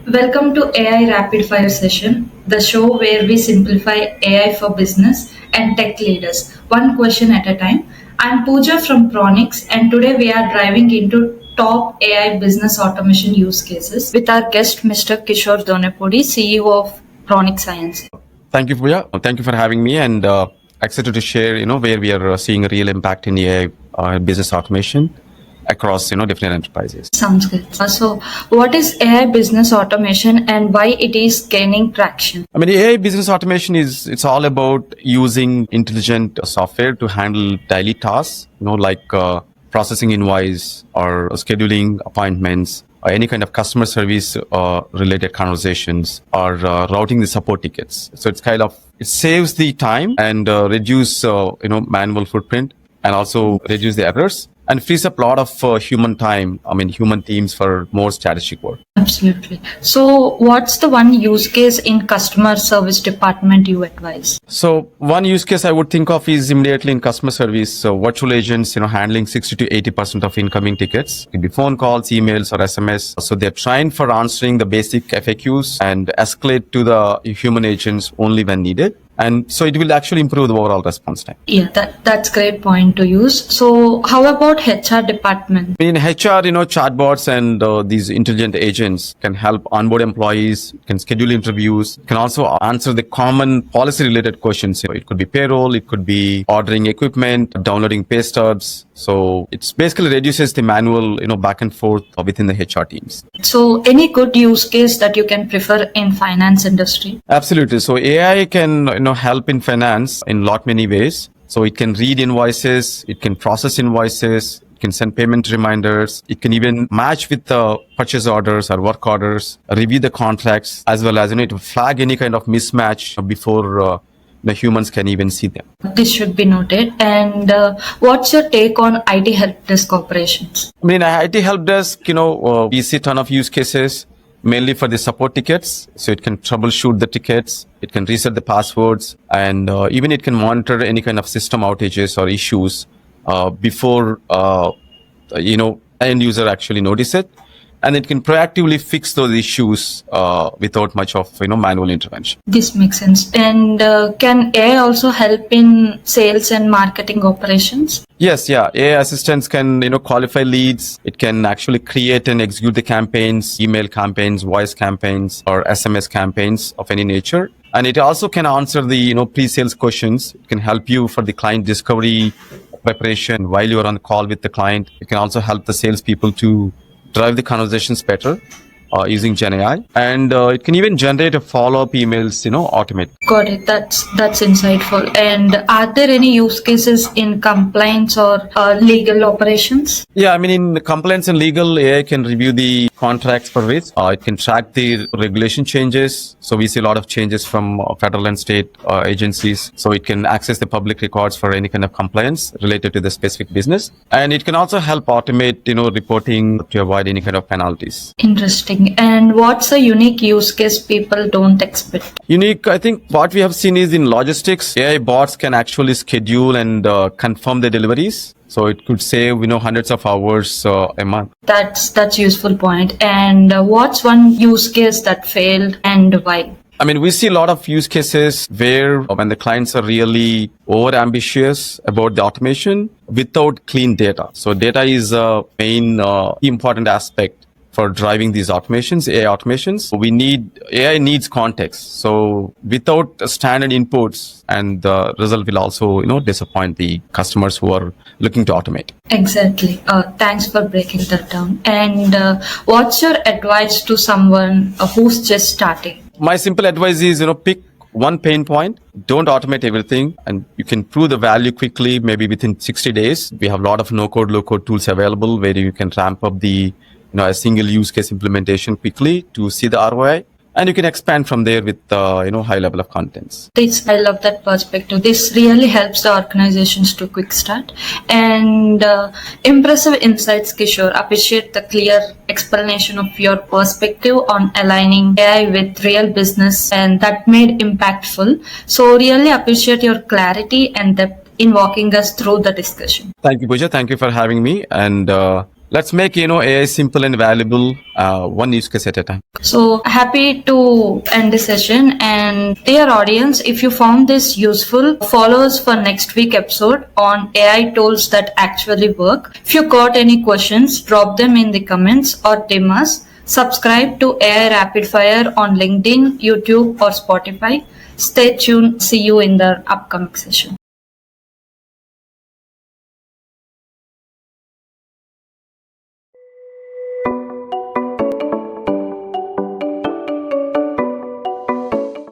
Welcome to AI Rapid Fire Session, the show where we simplify AI for business and tech leaders, one question at a time. I'm Pooja from Pronix, and today we are driving into top AI business automation use cases with our guest, Mr. Kishore Donepudi, CEO of Pronix Science. Thank you, Pooja. Thank you for having me, and excited to share, where we are seeing a real impact in AI business automation across, different enterprises. Sounds good. So, what is AI business automation and why it is gaining traction? I mean, AI business automation it's all about using intelligent software to handle daily tasks, like processing invoice or scheduling appointments or any kind of customer service related conversations or routing the support tickets. So it saves the time and reduce, manual footprint and also reduce the errors and frees up a lot of human time, human teams for more strategic work. Absolutely. So, what's the one use case in customer service department you advise? So, one use case I would think of is immediately in customer service. So, virtual agents, handling 60 to 80% of incoming tickets. It could be phone calls, emails, or SMS. So, they're trained for answering the basic FAQs and escalate to the human agents only when needed. And so it will actually improve the overall response time. Yeah, that's great point to use. So how about HR department? In HR, chatbots and these intelligent agents can help onboard employees, can schedule interviews, can also answer the common policy related questions. It could be payroll, it could be ordering equipment, downloading pay stubs. So it's basically reduces the manual, back and forth within the HR teams. So any good use case that you can prefer in finance industry? Absolutely. So AI can, help in finance in lot many ways. So it can read invoices, it can process invoices, it can send payment reminders, it can even match with the purchase orders or work orders, review the contracts, as well as to flag any kind of mismatch before the humans can even see them. This should be noted. And what's your take on IT help desk operations? IT help desk, we see a ton of use cases, mainly for the support tickets. So it can troubleshoot the tickets, it can reset the passwords, and even it can monitor any kind of system outages or issues before, end user actually notice it. And it can proactively fix those issues without much of manual intervention. This makes sense. And can AI also help in sales and marketing operations? Yes, yeah. AI assistants can qualify leads. It can actually create and execute the campaigns, email campaigns, voice campaigns, or SMS campaigns of any nature. And it also can answer the pre-sales questions. It can help you for the client discovery preparation while you are on the call with the client. It can also help the salespeople to drive the conversations better using Gen AI, and it can even generate a follow-up emails, automate. Got it. That's insightful. And are there any use cases in compliance or legal operations? Yeah, in compliance and legal, AI can review the contracts for risk. It can track the regulation changes. So we see a lot of changes from federal and state agencies. So it can access the public records for any kind of compliance related to the specific business. And it can also help automate, reporting to avoid any kind of penalties. Interesting. And what's a unique use case people don't expect? Unique, I think what we have seen is in logistics, AI bots can actually schedule and confirm the deliveries. So it could save, hundreds of hours a month. That's useful point. And what's one use case that failed and why? We see a lot of use cases where when the clients are really over ambitious about the automation without clean data. So data is a main important aspect for driving these automations, AI automations. AI needs context. So without standard inputs, and the result will also, disappoint the customers who are looking to automate. Exactly. Thanks for breaking that down. And what's your advice to someone who's just starting? My simple advice is, pick one pain point, don't automate everything, and you can prove the value quickly, maybe within 60 days. We have a lot of no-code, low-code tools available where you can ramp up the a single use case implementation quickly to see the ROI, and you can expand from there with high level of contents. I love that perspective. This really helps the organizations to quick start. And impressive insights, Kishore. Appreciate the clear explanation of your perspective on aligning AI with real business, and that made impactful. So really appreciate your clarity and depth in walking us through the discussion. Thank you, Pooja. Thank you for having me, and Let's make AI simple and valuable, one use case at a time. So happy to end the session. And dear audience, if you found this useful, follow us for next week episode on AI tools that actually work. If you got any questions, drop them in the comments or DM us. Subscribe to AI Rapid Fire on LinkedIn, YouTube, or Spotify. Stay tuned. See you in the upcoming session.